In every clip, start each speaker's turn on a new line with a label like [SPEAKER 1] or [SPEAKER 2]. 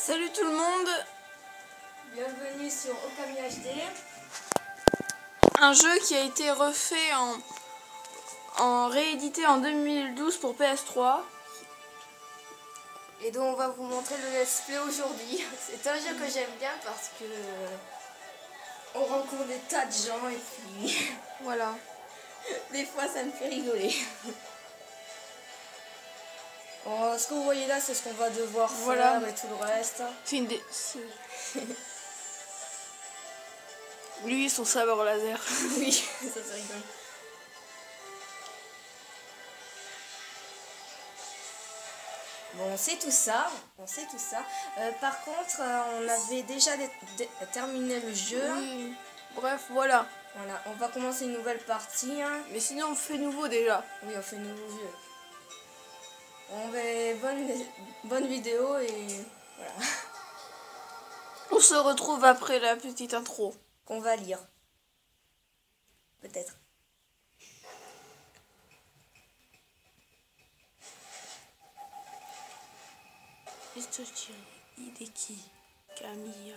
[SPEAKER 1] Salut tout le monde.
[SPEAKER 2] Bienvenue sur Okami HD.
[SPEAKER 1] Un jeu qui a été refait en réédité en 2012 pour PS3.
[SPEAKER 2] Et donc on va vous montrer le let's play aujourd'hui. C'est un jeu que j'aime bien parce que on rencontre des tas de gens et puis
[SPEAKER 1] Voilà.
[SPEAKER 2] des fois ça me fait rigoler. Bon, ce que vous voyez là, c'est ce qu'on va devoir
[SPEAKER 1] Voilà.
[SPEAKER 2] faire et tout le reste.
[SPEAKER 1] C'est une Lui, son sabre laser.
[SPEAKER 2] Oui, ça c'est rigolo. Bon, c'est tout ça. Par contre, on avait déjà terminé le jeu.
[SPEAKER 1] Oui. Bref, voilà.
[SPEAKER 2] Voilà, on va commencer une nouvelle partie.
[SPEAKER 1] Mais sinon, on fait nouveau déjà.
[SPEAKER 2] Oui, on fait nouveau jeu. On fait bonne vidéo et voilà.
[SPEAKER 1] On se retrouve après la petite intro.
[SPEAKER 2] Qu'on va lire. Peut-être.
[SPEAKER 1] Hideki Kamiya.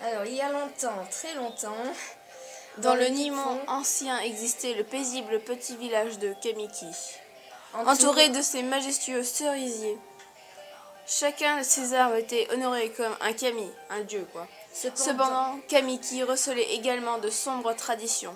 [SPEAKER 2] Alors, il y a longtemps, très longtemps,
[SPEAKER 1] Dans le
[SPEAKER 2] petit
[SPEAKER 1] Niman
[SPEAKER 2] fond,
[SPEAKER 1] ancien existait le paisible petit village de Kamiki, entouré de ses majestueux cerisiers. Chacun de ses arbres était honoré comme un kami, un dieu quoi. Cependant, Kamiki recelait également de sombres traditions.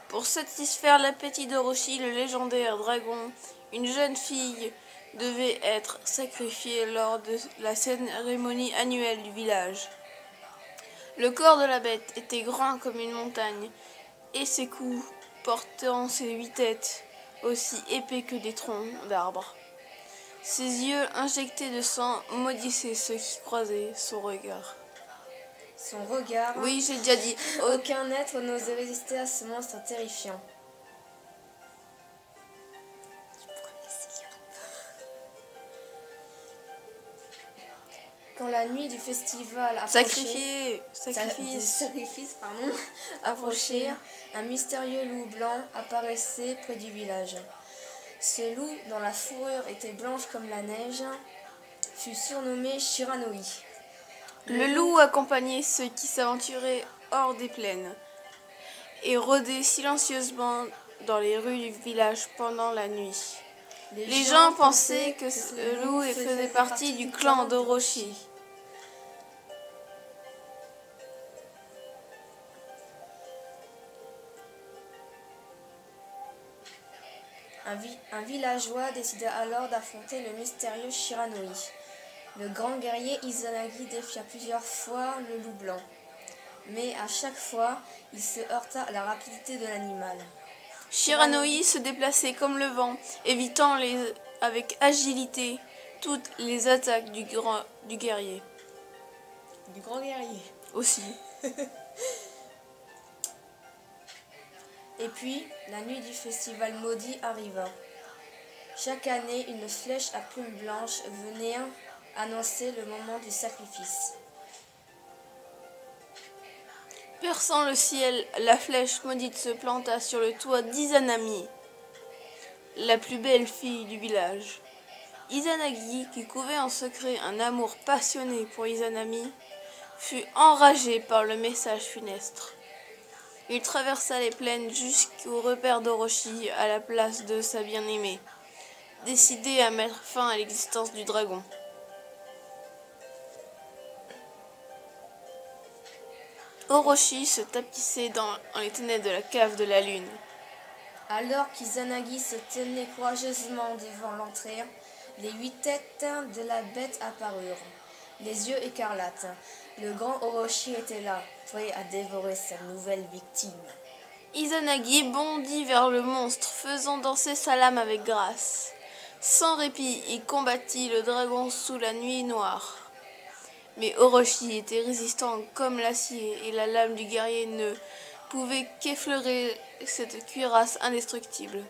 [SPEAKER 1] Pour satisfaire l'appétit d'Orochi, le légendaire dragon, une jeune fille devait être sacrifiée lors de la cérémonie annuelle du village. Le corps de la bête était grand comme une montagne, et ses coups, portant ses 8 têtes, aussi épais que des troncs d'arbres. Ses yeux injectés de sang maudissaient ceux qui croisaient son regard.
[SPEAKER 2] Son regard.
[SPEAKER 1] Oui, j'ai déjà dit.
[SPEAKER 2] Aucun être n'osait résister à ce monstre terrifiant. Quand la nuit du festival approchait, approchait, un mystérieux loup blanc apparaissait près du village. Ce loup, dont la fourrure était blanche comme la neige, fut surnommé Shiranui.
[SPEAKER 1] Le loup accompagnait ceux qui s'aventuraient hors des plaines et rôdait silencieusement dans les rues du village pendant la nuit. Les gens pensaient que ce loup faisait partie du clan d'Orochi.
[SPEAKER 2] Un villageois décida alors d'affronter le mystérieux Shiranui. Le grand guerrier Izanagi défia plusieurs fois le loup blanc. Mais à chaque fois, il se heurta à la rapidité de l'animal.
[SPEAKER 1] Shiranui se déplaçait comme le vent, évitant avec agilité toutes les attaques du guerrier.
[SPEAKER 2] Du grand guerrier.
[SPEAKER 1] Aussi.
[SPEAKER 2] Et puis, la nuit du festival maudit arriva. Chaque année, une flèche à plumes blanches venait annoncer le moment du sacrifice.
[SPEAKER 1] Perçant le ciel, la flèche maudite se planta sur le toit d'Izanami, la plus belle fille du village. Izanagi, qui couvait en secret un amour passionné pour Izanami, fut enragé par le message funeste. Il traversa les plaines jusqu'au repère d'Orochi à la place de sa bien-aimée, décidé à mettre fin à l'existence du dragon. Orochi se tapissait dans les ténèbres de la cave de la lune.
[SPEAKER 2] Alors qu'Izanagi se tenait courageusement devant l'entrée, les 8 têtes de la bête apparurent, les yeux écarlates. Le grand Orochi était là, prêt à dévorer sa nouvelle victime.
[SPEAKER 1] Izanagi bondit vers le monstre, faisant danser sa lame avec grâce. Sans répit, il combattit le dragon sous la nuit noire. Mais Orochi était résistant comme l'acier et la lame du guerrier ne pouvait qu'effleurer cette cuirasse indestructible.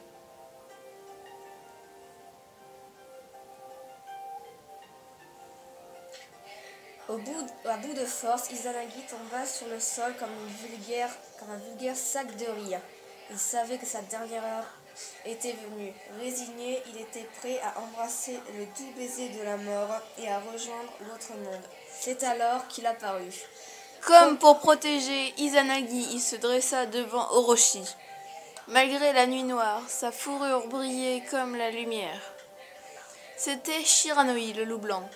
[SPEAKER 2] À bout de force, Izanagi tomba sur le sol comme un vulgaire sac de riz. Il savait que sa dernière heure était venue. Résigné, il était prêt à embrasser le doux baiser de la mort et à rejoindre l'autre monde. C'est alors qu'il apparut.
[SPEAKER 1] Comme pour protéger Izanagi, il se dressa devant Orochi. Malgré la nuit noire, sa fourrure brillait comme la lumière. C'était Shiranui, le loup blanc.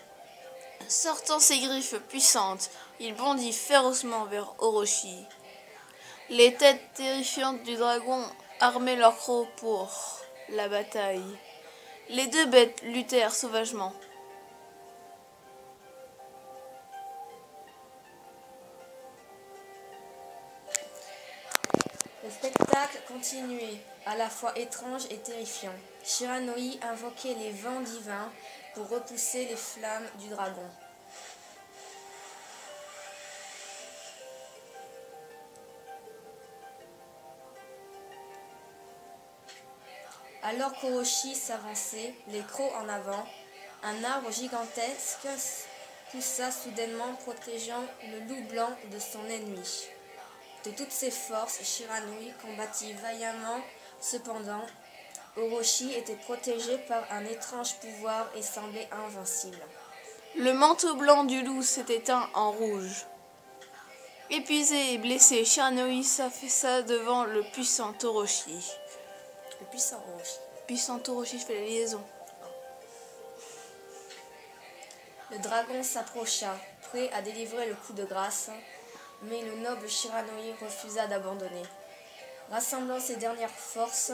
[SPEAKER 1] Sortant ses griffes puissantes, il bondit férocement vers Orochi. Les têtes terrifiantes du dragon armaient leurs crocs pour la bataille. Les deux bêtes luttèrent sauvagement.
[SPEAKER 2] Le spectacle continuait, à la fois étrange et terrifiant. Shiranui invoquait les vents divins pour repousser les flammes du dragon. Alors qu'Orochi s'avançait, les crocs en avant, un arbre gigantesque poussa soudainement, protégeant le loup blanc de son ennemi. De toutes ses forces, Shiranui combattit vaillamment. Cependant, Orochi était protégé par un étrange pouvoir et semblait invincible.
[SPEAKER 1] Le manteau blanc du loup s'est éteint en rouge. Épuisé et blessé, Shiranui s'affaissa devant le puissant Orochi.
[SPEAKER 2] Le puissant Orochi.
[SPEAKER 1] Puissant Orochi, je fais la liaison.
[SPEAKER 2] Le dragon s'approcha, prêt à délivrer le coup de grâce, mais le noble Shiranui refusa d'abandonner. Rassemblant ses dernières forces,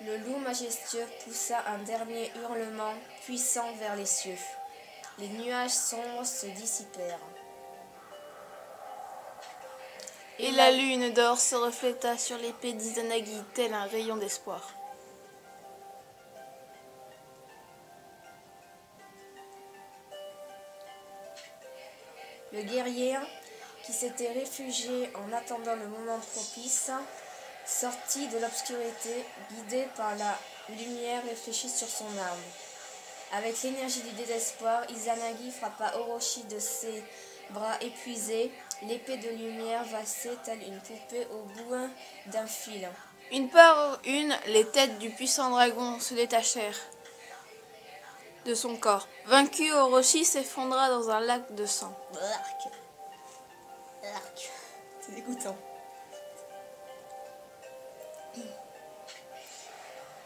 [SPEAKER 2] le loup majestueux poussa un dernier hurlement puissant vers les cieux. Les nuages sombres se dissipèrent.
[SPEAKER 1] Et la lune d'or se refléta sur l'épée d'Izanagi, tel un rayon d'espoir.
[SPEAKER 2] Le guerrier, qui s'était réfugié en attendant le moment propice, sortit de l'obscurité, guidé par la lumière réfléchie sur son arme. Avec l'énergie du désespoir, Izanagi frappa Orochi de ses bras épuisés. L'épée de lumière valsait telle une poupée au bout d'un fil.
[SPEAKER 1] Une par une, les têtes du puissant dragon se détachèrent de son corps. Vaincu, Orochi s'effondra dans un lac de sang.
[SPEAKER 2] C'est dégoûtant.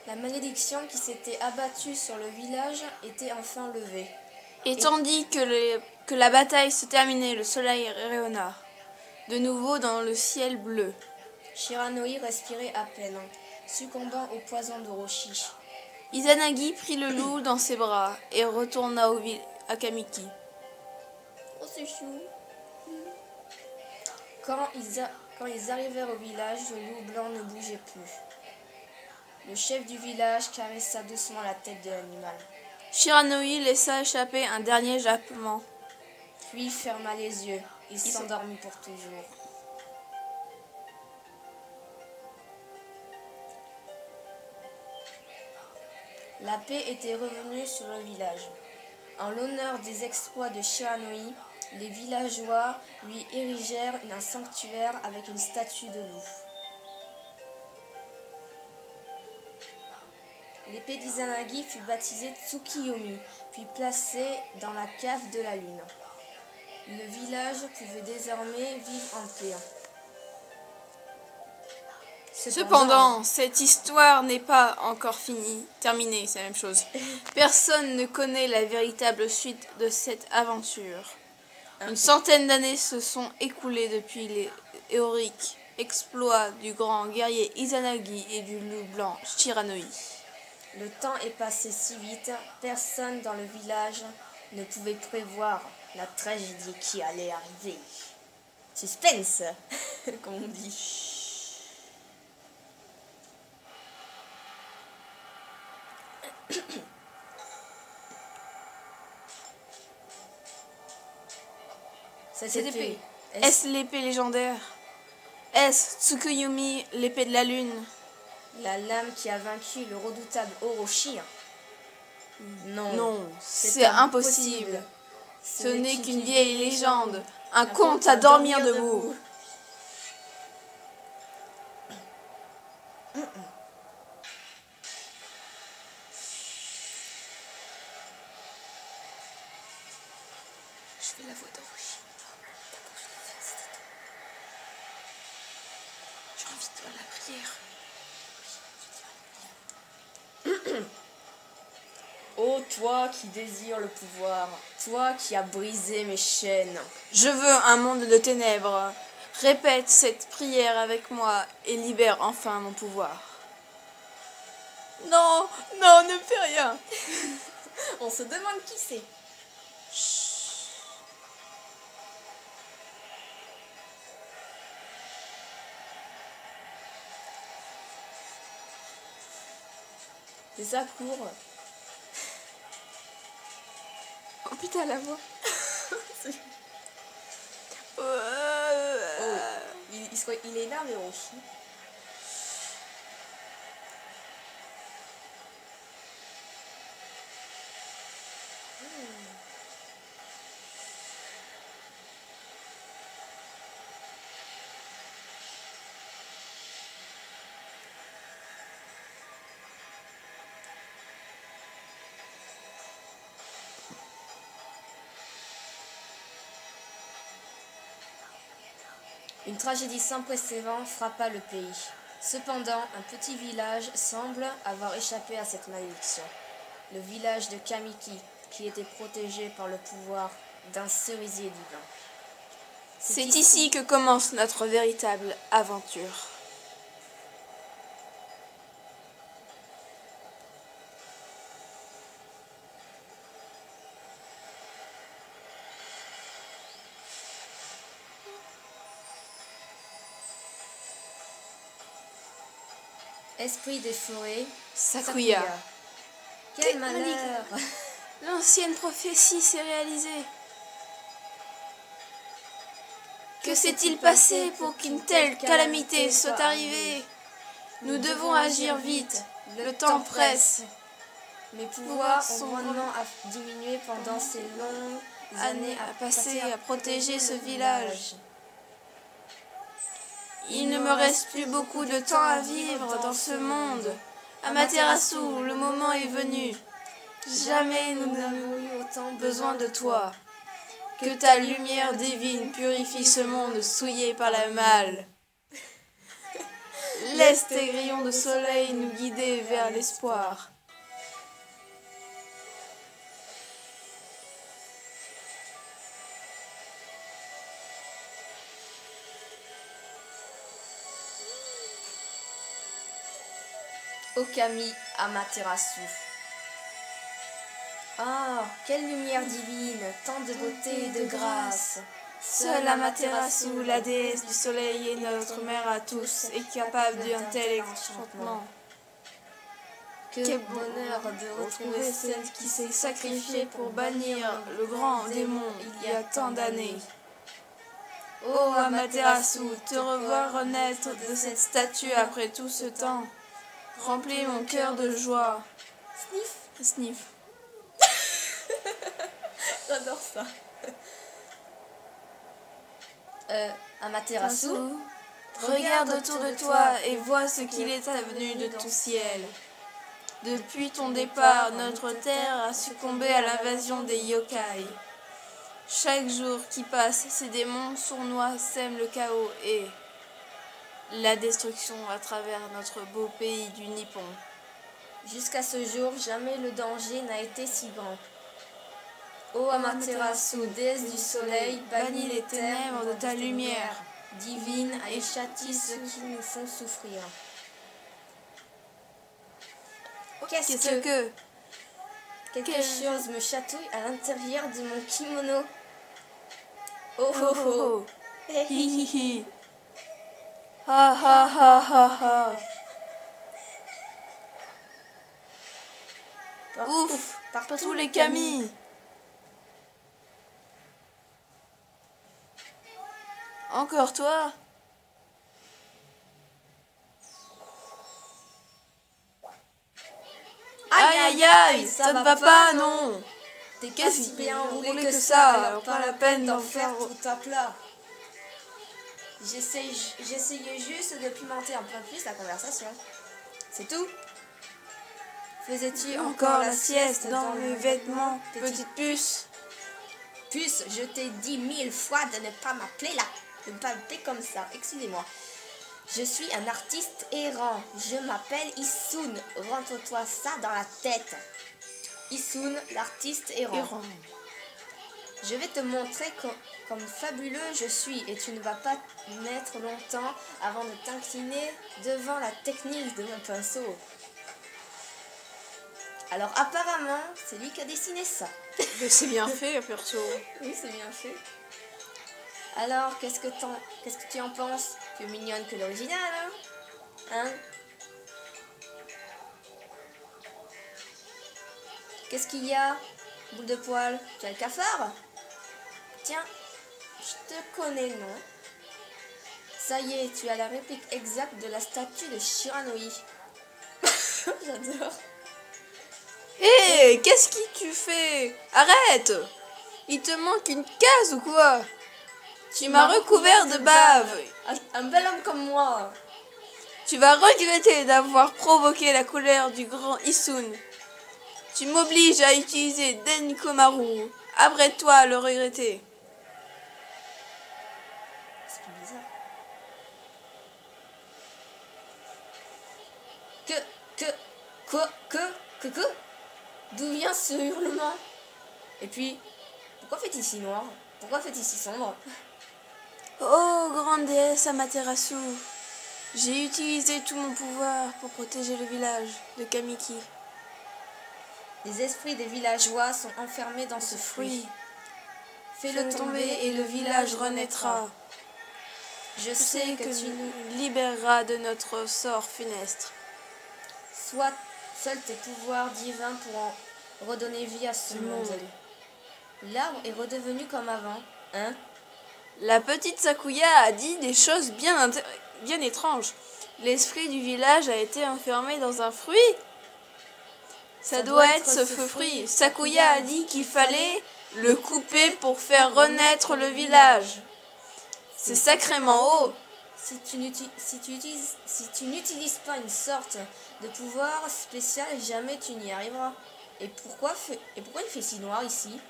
[SPEAKER 2] La malédiction qui s'était abattue sur le village était enfin levée.
[SPEAKER 1] Et tandis que la bataille se terminait, le soleil rayonna de nouveau dans le ciel bleu.
[SPEAKER 2] Shiranui respirait à peine, succombant au poison d'Orochi.
[SPEAKER 1] Izanagi prit le loup dans ses bras et retourna à Kamiki.
[SPEAKER 2] Oh, c'est chou. Quand ils arrivèrent au village, le loup blanc ne bougeait plus. Le chef du village caressa doucement la tête de l'animal.
[SPEAKER 1] Shiranui laissa échapper un dernier jappement.
[SPEAKER 2] Puis ferma les yeux. Il s'endormit pour toujours. La paix était revenue sur le village. En l'honneur des exploits de Shiranui, les villageois lui érigèrent un sanctuaire avec une statue de loup. L'épée d'Izanagi fut baptisée Tsukiyomi, puis placée dans la cave de la lune. Le village pouvait désormais vivre en paix.
[SPEAKER 1] Cependant, cette histoire n'est pas encore terminée, c'est la même chose. Personne ne connaît la véritable suite de cette aventure. Une centaine d'années se sont écoulées depuis les héroïques exploits du grand guerrier Izanagi et du loup blanc Shiranui.
[SPEAKER 2] Le temps est passé si vite, personne dans le village ne pouvait prévoir la tragédie qui allait arriver. Suspense, comme on dit. Cette épée.
[SPEAKER 1] Est-ce l'épée légendaire? Est-ce Tsukuyomi, l'épée de la lune?
[SPEAKER 2] La lame qui a vaincu le redoutable Orochi?
[SPEAKER 1] Non, c'est impossible. Ce n'est qu'une vieille légende, un conte à dormir debout.
[SPEAKER 2] Je fais la voix d'Orochi.
[SPEAKER 1] J'ai envie de faire la prière.
[SPEAKER 2] Ô toi qui désires le pouvoir, toi qui as brisé mes chaînes.
[SPEAKER 1] Je veux un monde de ténèbres. Répète cette prière avec moi et libère enfin mon pouvoir. Non, non, ne fais rien.
[SPEAKER 2] On se demande qui c'est. C'est ça court.
[SPEAKER 1] Oh putain, la voix.
[SPEAKER 2] Il est énervé aussi. Une tragédie sans précédent frappa le pays. Cependant, un petit village semble avoir échappé à cette malédiction. Le village de Kamiki, qui était protégé par le pouvoir d'un cerisier divin.
[SPEAKER 1] C'est ici que commence notre véritable aventure.
[SPEAKER 2] Esprit des forêts,
[SPEAKER 1] Sakuya.
[SPEAKER 2] Quel malheur!
[SPEAKER 1] L'ancienne prophétie s'est réalisée. Que s'est-il passé pour qu'une telle calamité soit arrivée? Nous devons agir vite. Le temps presse.
[SPEAKER 2] Mes pouvoirs ont grandement diminué pendant ces longues années
[SPEAKER 1] à passer à protéger ce village. Il ne me reste plus beaucoup de temps à vivre dans ce monde. Amaterasu, le moment est venu. Jamais nous n'avons eu autant besoin de toi. Que ta lumière divine purifie ce monde souillé par la malle. Laisse tes rayons de soleil nous guider vers l'espoir.
[SPEAKER 2] Okami Amaterasu. Ah, quelle lumière divine, tant de beauté et de grâce.
[SPEAKER 1] Seule Amaterasu, la déesse du soleil et notre mère à tous, est capable d'un tel enchantement. Quel bonheur de retrouver celle qui s'est sacrifiée pour bannir le grand démon il y a tant d'années. Oh Amaterasu, te revoir renaître de cette statue après tout ce temps remplit mon cœur de joie.
[SPEAKER 2] Sniff.
[SPEAKER 1] Sniff.
[SPEAKER 2] J'adore ça. Amaterasu,
[SPEAKER 1] regarde autour de toi et vois ce qu'il est advenu de tout ciel. Depuis ton départ, notre terre a succombé à l'invasion des yokai. Chaque jour qui passe, ces démons sournois sèment le chaos et la destruction à travers notre beau pays du Nippon.
[SPEAKER 2] Jusqu'à ce jour, jamais le danger n'a été si grand. Ô Amaterasu, déesse du soleil, bannis les ténèbres de ta lumière divine et châtie ceux qui nous font souffrir.
[SPEAKER 1] Qu'est-ce que
[SPEAKER 2] Quelque chose me chatouille à l'intérieur de mon kimono. Oh oh oh.
[SPEAKER 1] Hi hi hi. Ha ha ha ha ha. Ouf, partout les Kami. Encore toi? Aïe aïe aïe, ça ne va pas, non?
[SPEAKER 2] T'es pas
[SPEAKER 1] Qu'est-ce
[SPEAKER 2] si
[SPEAKER 1] qui
[SPEAKER 2] bien
[SPEAKER 1] est
[SPEAKER 2] enroulé
[SPEAKER 1] enroulé
[SPEAKER 2] que
[SPEAKER 1] que
[SPEAKER 2] ça,
[SPEAKER 1] ça,
[SPEAKER 2] alors pas la peine d'en faire
[SPEAKER 1] faire-
[SPEAKER 2] tout à plat. J'essayais juste de pimenter un peu plus la conversation. C'est tout. Faisais-tu encore la sieste dans mes vêtements,
[SPEAKER 1] petite puce?
[SPEAKER 2] puce? Je t'ai dit 1000 fois de ne pas m'appeler là, de ne pas m'appeler comme ça. Excusez-moi. Je suis un artiste errant. Je m'appelle Issoun. Rentre-toi ça dans la tête. Issoun, l'artiste errant. Je vais te montrer comme fabuleux je suis et tu ne vas pas mettre longtemps avant de t'incliner devant la technique de mon pinceau. Alors apparemment, c'est lui qui a dessiné ça.
[SPEAKER 1] Mais c'est bien fait, perso.
[SPEAKER 2] Oui, c'est bien fait. Alors, qu'est-ce que tu en penses? Plus mignonne que l'original, hein? Qu'est-ce qu'il y a? Boule de poil, tu as le cafard? Tiens, je te connais, non? Ça y est, tu as la réplique exacte de la statue de Shiranui. J'adore.
[SPEAKER 1] Hé, qu'est-ce que tu fais? Arrête! Il te manque une case ou quoi? Tu m'as recouvert de bave.
[SPEAKER 2] Un bel homme comme moi.
[SPEAKER 1] Tu vas regretter d'avoir provoqué la colère du grand Issoun. Tu m'obliges à utiliser Denkomaru. Apprête-toi à le regretter.
[SPEAKER 2] C'est pas bizarre. Que D'où vient ce hurlement? Et puis, pourquoi fait-il si noir? Pourquoi fait-il si sombre?
[SPEAKER 1] Oh, grande déesse Amaterasu, j'ai utilisé tout mon pouvoir pour protéger le village de Kamiki.
[SPEAKER 2] Les esprits des villageois sont enfermés dans ce fruit.
[SPEAKER 1] Fais-le tomber et le village renaîtra.
[SPEAKER 2] Je sais que tu
[SPEAKER 1] nous libéreras de notre sort funeste.
[SPEAKER 2] Soit seuls tes pouvoirs divins pourront redonner vie à ce monde. L'arbre est redevenu comme avant, hein?
[SPEAKER 1] La petite Sakuya a dit des choses bien étranges. L'esprit du village a été enfermé dans un fruit. Ça doit être ce fruit. Sakuya a dit qu'il fallait le couper pour faire renaître le village. C'est sacrément haut.
[SPEAKER 2] Si tu n'utilises pas une sorte de pouvoir spécial, jamais tu n'y arriveras. Et pourquoi il fait si noir ici?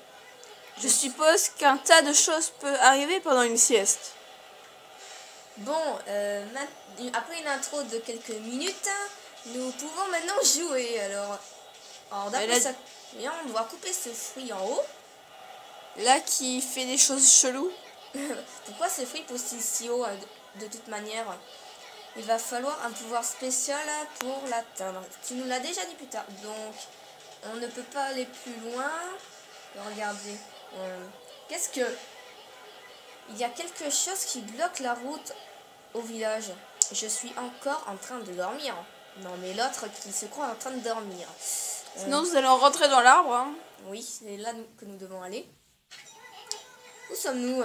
[SPEAKER 1] Je suppose qu'un tas de choses peut arriver pendant une sieste.
[SPEAKER 2] Bon, après une intro de quelques minutes, nous pouvons maintenant jouer. Alors d'après ça, on doit couper ce fruit en haut.
[SPEAKER 1] Là qui fait des choses cheloues.
[SPEAKER 2] Pourquoi ce fruit pousse-t-il si haut de toute manière? Il va falloir un pouvoir spécial pour l'atteindre. Tu nous l'as déjà dit plus tard. Donc, on ne peut pas aller plus loin. Regardez. Qu'est-ce que... Il y a quelque chose qui bloque la route au village. Je suis encore en train de dormir. Non, mais l'autre qui se croit en train de dormir.
[SPEAKER 1] Sinon, nous allons rentrer dans l'arbre. Hein.
[SPEAKER 2] Oui, c'est là que nous devons aller. Où sommes-nous?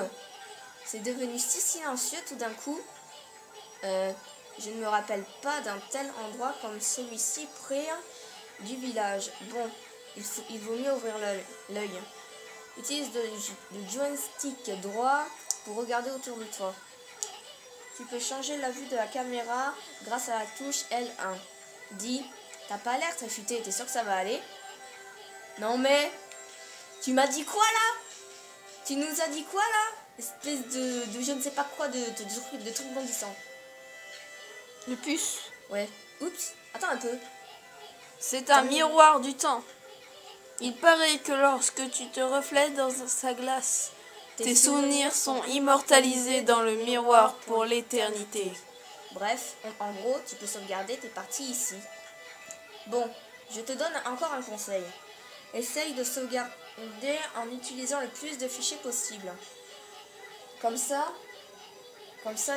[SPEAKER 2] C'est devenu si silencieux tout d'un coup. Je ne me rappelle pas d'un tel endroit comme celui-ci près du village. Bon, il vaut mieux ouvrir l'œil. Utilise le joystick droit pour regarder autour de toi. Tu peux changer la vue de la caméra grâce à la touche L1. Dis, t'as pas l'air très futé, t'es sûr que ça va aller? Non mais, tu m'as dit quoi là? Tu nous as dit quoi là? Espèce de je ne sais pas quoi, de truc bondissant.
[SPEAKER 1] Le puce.
[SPEAKER 2] Ouais. Oups, attends un peu.
[SPEAKER 1] C'est un miroir du temps. Il paraît que lorsque tu te reflètes dans sa glace, tes souvenirs sont immortalisés dans le miroir pour l'éternité.
[SPEAKER 2] Bref, en gros, tu peux sauvegarder tes parties ici. Bon, je te donne encore un conseil. Essaye de sauvegarder en utilisant le plus de fichiers possible. Comme ça,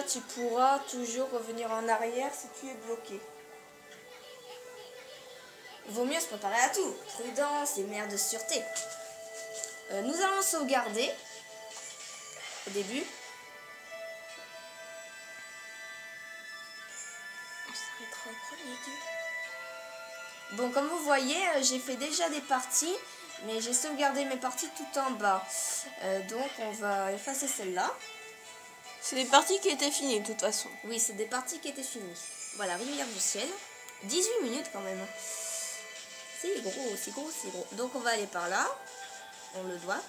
[SPEAKER 2] tu pourras toujours revenir en arrière si tu es bloqué. Vaut mieux se préparer à tout. Prudence et mère de sûreté. Nous allons sauvegarder au début.
[SPEAKER 1] On s'arrêtera au premier dieu.
[SPEAKER 2] Bon, comme vous voyez, j'ai fait déjà des parties. Mais j'ai sauvegardé mes parties tout en bas. Donc on va effacer celle-là.
[SPEAKER 1] C'est les parties qui étaient finies de toute façon.
[SPEAKER 2] Oui, c'est des parties qui étaient finies. Voilà, Rivière du Ciel. 18 minutes quand même. C'est gros, c'est gros, c'est gros. Donc on va aller par là. On le doit.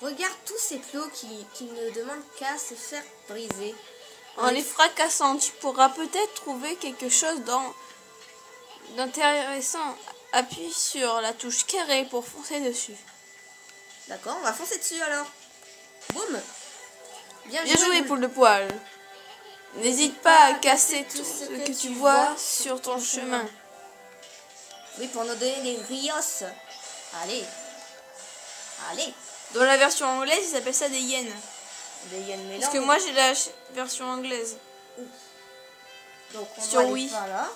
[SPEAKER 2] Regarde tous ces plots qui ne demandent qu'à se faire briser.
[SPEAKER 1] En les fracassant, tu pourras peut-être trouver quelque chose d'intéressant. Appuie sur la touche carré pour foncer dessus.
[SPEAKER 2] D'accord, on va foncer dessus alors. Boum.
[SPEAKER 1] Bien joué, poule de poil. N'hésite pas à casser tout ce que tu vois sur ton chemin.
[SPEAKER 2] Oui, pour nous donner des rios. Allez. Allez.
[SPEAKER 1] Dans la version anglaise, ils s'appellent ça des yens.
[SPEAKER 2] Des yens mélanges.
[SPEAKER 1] Parce que moi, j'ai la version anglaise.
[SPEAKER 2] Donc on
[SPEAKER 1] sur
[SPEAKER 2] va aller
[SPEAKER 1] oui.
[SPEAKER 2] par là.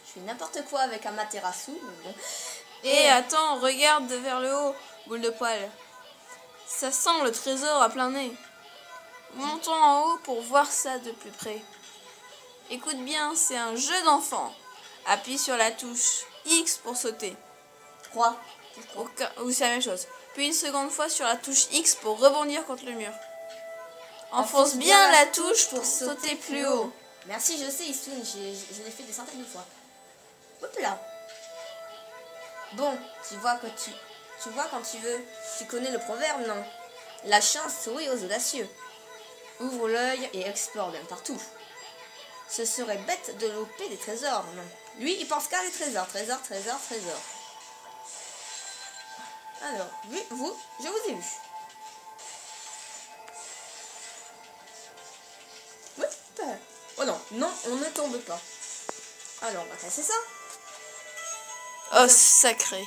[SPEAKER 2] Je fais n'importe quoi avec un materasu. Bon.
[SPEAKER 1] Et attends, regarde vers le haut, boule de poil. Ça sent le trésor à plein nez. Montons en haut pour voir ça de plus près. Écoute bien, c'est un jeu d'enfant. Appuie sur la touche X pour sauter.
[SPEAKER 2] 3.
[SPEAKER 1] Ou c'est la même chose. Puis une seconde fois sur la touche X pour rebondir contre le mur. Enfonce bien la touche pour sauter plus haut.
[SPEAKER 2] Merci, je sais, Isoun, je l'ai fait des centaines de fois. Hop là. Bon, tu vois quand tu veux. Tu connais le proverbe, non? La chance sourit aux audacieux. Ouvre l'œil et explore bien partout. Ce serait bête de louper des trésors, non? Lui, il pense qu'à les trésors. Trésors, trésors, trésors. Alors, vous, je vous ai vu. Hop. Oh non, non, on ne tombe pas. Alors, on va casser ça.
[SPEAKER 1] Oh, sacré.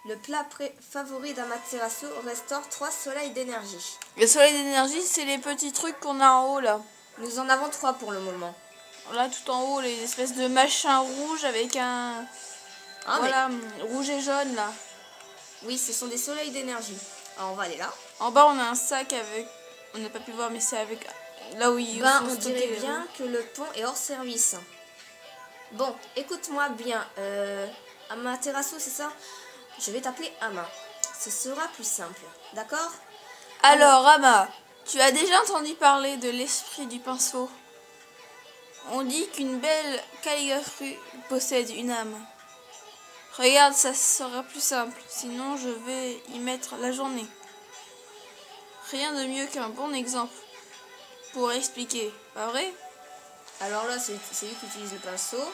[SPEAKER 2] Le plat favori d'Amaterasu restaure 3 soleils d'énergie.
[SPEAKER 1] Le soleil d'énergie, c'est les petits trucs qu'on a en haut, là.
[SPEAKER 2] Nous en avons 3 pour le moment.
[SPEAKER 1] Là, tout en haut, les espèces de machins rouges avec un...
[SPEAKER 2] Ah,
[SPEAKER 1] voilà, rouge et jaune, là.
[SPEAKER 2] Oui, ce sont des soleils d'énergie. Alors, on va aller là.
[SPEAKER 1] En bas, on a un sac avec... On n'a pas pu voir, mais c'est avec... Là où ils
[SPEAKER 2] on dirait bien que le pont est hors service. Bon, écoute-moi bien. Amaterasu, c'est ça? Je vais t'appeler Ama. Ce sera plus simple. D'accord?
[SPEAKER 1] Alors, Ama, tu as déjà entendu parler de l'esprit du pinceau? On dit qu'une belle calligraphie possède une âme. Regarde, ça sera plus simple. Sinon, je vais y mettre la journée. Rien de mieux qu'un bon exemple pour expliquer, pas vrai?
[SPEAKER 2] Alors là, c'est lui qui utilise le pinceau.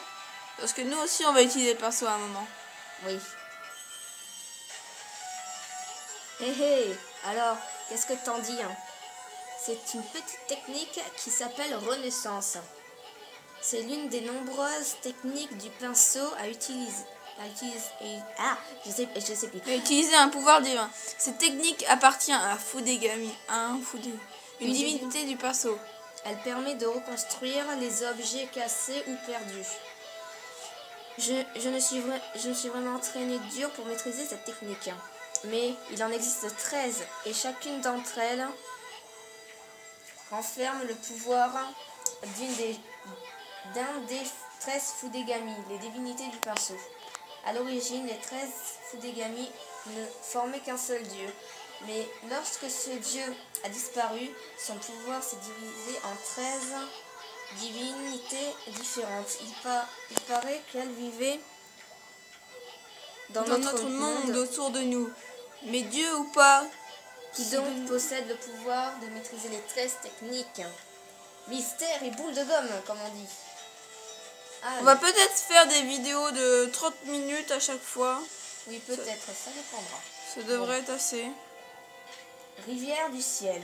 [SPEAKER 1] Parce que nous aussi, on va utiliser le pinceau à un moment.
[SPEAKER 2] Oui. Hé hé, alors, qu'est-ce que t'en dis, hein? C'est une petite technique qui s'appelle Renaissance. C'est l'une des nombreuses techniques du pinceau à utiliser. Je sais plus.
[SPEAKER 1] Utiliser un pouvoir divin. Cette technique appartient à Fudegami, une divinité du pinceau.
[SPEAKER 2] Elle permet de reconstruire les objets cassés ou perdus. Je me suis vraiment entraînée dur pour maîtriser cette technique. Mais il en existe 13 et chacune d'entre elles renferme le pouvoir d'un des 13 Fudegami, les divinités du pinceau. À l'origine, les 13 Fudegami ne formaient qu'un seul dieu. Mais lorsque ce dieu a disparu, son pouvoir s'est divisé en 13 divinités différentes. Il paraît qu'elles vivaient dans notre monde
[SPEAKER 1] autour de nous. Mais Dieu ou pas,
[SPEAKER 2] qui donc possède le pouvoir de maîtriser les 13 techniques. Mystère et boule de gomme, comme on dit.
[SPEAKER 1] On va peut-être faire des vidéos de 30 minutes à chaque fois.
[SPEAKER 2] Oui, peut-être, ça dépendra.
[SPEAKER 1] Ça devrait être assez.
[SPEAKER 2] Rivière du ciel.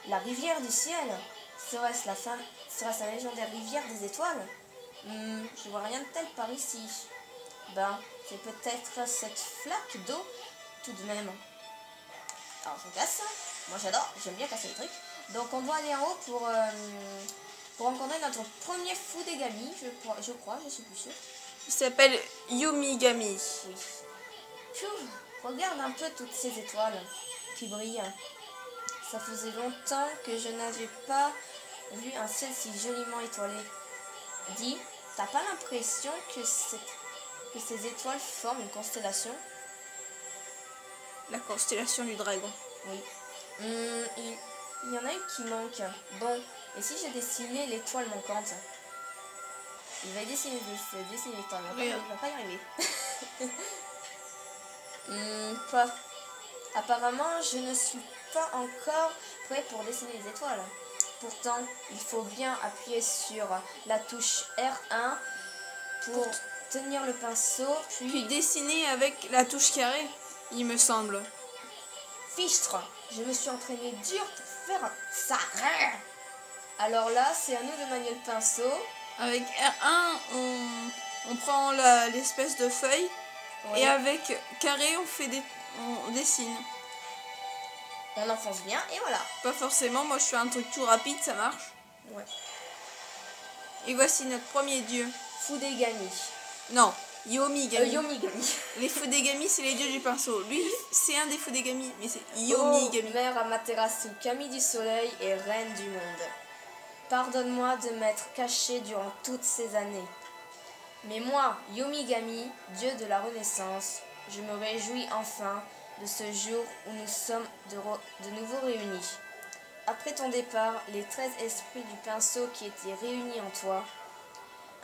[SPEAKER 2] La rivière du ciel, serait-ce la légendaire rivière des étoiles? Je vois rien de tel par ici. C'est peut-être cette flaque d'eau tout de même. Alors je casse. Moi j'aime bien casser les trucs. Donc on doit aller en haut pour rencontrer notre premier Fudegami, je crois, je suis plus sûre.
[SPEAKER 1] Il s'appelle Yumigami.
[SPEAKER 2] Oui. Regarde un peu toutes ces étoiles qui brillent. Ça faisait longtemps que je n'avais pas vu un ciel si joliment étoilé. Dis, t'as pas l'impression que ces étoiles forment une constellation?
[SPEAKER 1] La constellation du dragon.
[SPEAKER 2] Oui. Il y en a une qui manque. Bon, et si j'ai dessiné l'étoile manquante? Il va dessiner l'étoile manquante, mais il va pas y arriver. Pas. Apparemment, je ne suis pas encore prêt pour dessiner les étoiles. Pourtant, il faut bien appuyer sur la touche R1 pour tenir le pinceau,
[SPEAKER 1] puis dessiner avec la touche carré, il me semble.
[SPEAKER 2] Fichtre, je me suis entraîné dur pour faire ça. Alors là, c'est à nous de manier le pinceau.
[SPEAKER 1] Avec R1, on prend l'espèce de feuille, oui. Et avec carré, on dessine.
[SPEAKER 2] On enfonce bien et voilà.
[SPEAKER 1] Pas forcément, moi je fais un truc tout rapide, ça marche.
[SPEAKER 2] Ouais.
[SPEAKER 1] Et voici notre premier dieu.
[SPEAKER 2] Fudegami.
[SPEAKER 1] Non, Yomigami.
[SPEAKER 2] Yomigami.
[SPEAKER 1] Les Fudegami, c'est les dieux du pinceau. Lui, c'est un des Fudegami, mais c'est Yomigami.
[SPEAKER 2] Oh, mère Amaterasu, Kami du soleil et reine du monde. Pardonne-moi de m'être caché durant toutes ces années. Mais moi, Yomigami, dieu de la Renaissance, je me réjouis enfin de ce jour où nous sommes de nouveau réunis. Après ton départ, les 13 esprits du pinceau qui étaient réunis en toi,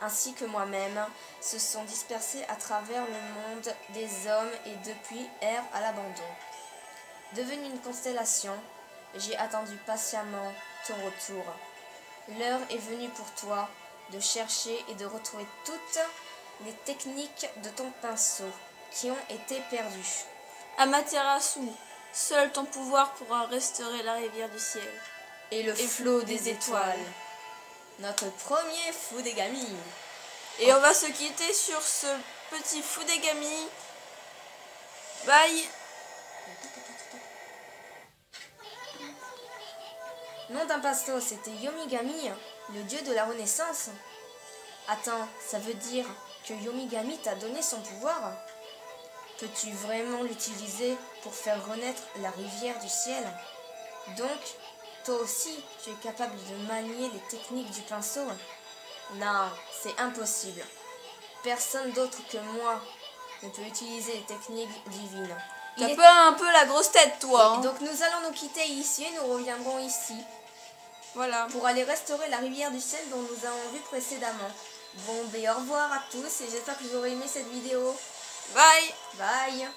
[SPEAKER 2] ainsi que moi-même, se sont dispersés à travers le monde des hommes et depuis errent à l'abandon. Devenu une constellation, j'ai attendu patiemment ton retour. L'heure est venue pour toi de chercher et de retrouver toutes les techniques de ton pinceau qui ont été perdues.
[SPEAKER 1] Amaterasu, seul ton pouvoir pourra restaurer la rivière du ciel.
[SPEAKER 2] Et le flot des étoiles. Notre premier Fudegami.
[SPEAKER 1] Et on va se quitter sur ce petit Fudegami. Bye.
[SPEAKER 2] Nom d'un pinceau, c'était Yomigami, le dieu de la Renaissance. Attends, ça veut dire que Yomigami t'a donné son pouvoir? Peux-tu vraiment l'utiliser pour faire renaître la rivière du ciel? Donc, toi aussi, tu es capable de manier les techniques du pinceau? Non, c'est impossible. Personne d'autre que moi ne peut utiliser les techniques divines.
[SPEAKER 1] T'as pas un peu la grosse tête, toi, hein.
[SPEAKER 2] Donc nous allons nous quitter ici et nous reviendrons ici.
[SPEAKER 1] Voilà.
[SPEAKER 2] Pour aller restaurer la rivière du ciel dont nous avons vu précédemment. Bon, ben au revoir à tous et j'espère que vous aurez aimé cette vidéo.
[SPEAKER 1] Bye.
[SPEAKER 2] Bye.